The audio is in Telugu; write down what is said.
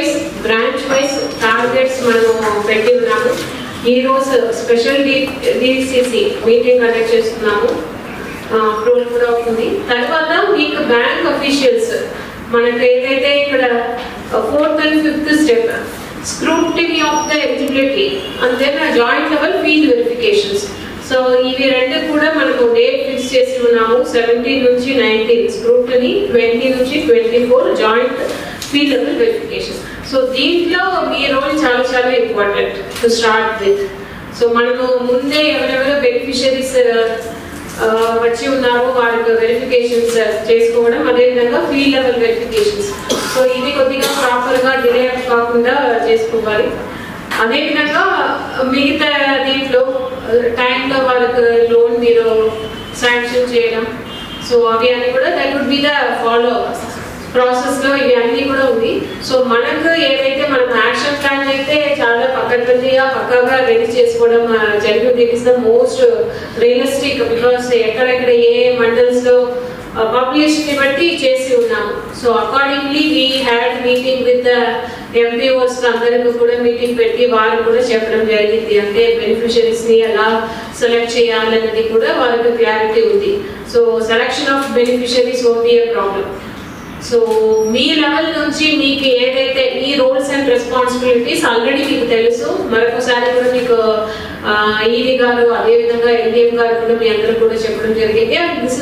వైజ్ బ్రాంచ్ వైజ్ టార్గెట్స్ మనము పెట్టి ఉన్నాము. ఈరోజు స్పెషల్ డిసిసి మీటింగ్ కండక్ట్ చేస్తున్నాము, అప్రూవల్ కూడా అవుతుంది. తర్వాత మీకు బ్యాంక్ అఫీషియల్స్ మనకు ఏదైతే ఇక్కడ 4th and 5th step scrutiny of the eligibility and then joint level field verifications. So ఇవి రెండు కూడా మనకు డేట్ ఫిక్స్ చేసి ఉన్నాము. 17 నుంచి 19 స్క్రూటినీ, 20 నుంచి 24 joint field level verification. So దీంట్లో మీ రోల్ చాలా చాలా important to start with. So మనము ముందే ఎవరెవరో బెనిఫిషరీస్ వచ్చి ఉన్నారో వారికి వెరిఫికేషన్స్ చేసుకోవడం, అదేవిధంగా ఫీల్డ్ లెవెల్ వెరిఫికేషన్స్. సో ఇది కొద్దిగా ప్రాపర్గా డిలే కాకుండా చేసుకోవాలి. అదేవిధంగా మిగతా దీంట్లో టైంలో వాళ్ళకి లోన్ మీరు శాంక్షన్ చేయడం, సో అవి అన్నీ కూడా that would be the follow ప్రాసెస్లో ఇవి అన్నీ కూడా ఉంది. సో మనకు ఏదైతే మనం యాక్షన్ ప్లాన్ అయితే చాలా పక్కగా రెడీ చేసుకోవడం జరిగింది. It is the most realistic because ఎక్కడెక్కడ ఏ మండల్స్లో పబ్లిష్ని బట్టి చేసి ఉన్నాము. So accordingly we had meeting with the MPOs అందరికీ కూడా మీటింగ్ పెట్టి వారు కూడా చెప్పడం జరిగింది. అంటే బెనిఫిషరీస్ని ఎలా సెలెక్ట్ చేయాలన్నది కూడా వాళ్ళకి క్లారిటీ ఉంది. So selection of beneficiaries won't be a problem. So me level నుంచి మీకు ఏదైతే మీ రోల్స్ అండ్ రెస్పాన్సిబిలిటీస్ ఆల్రెడీ మీకు తెలుసు. మరొకసారి కూడా మీకు ఈడీ గారు అదేవిధంగా ఎన్డీఎం గారు కూడా మీ అందరూ కూడా చెప్పడం జరిగింది. This is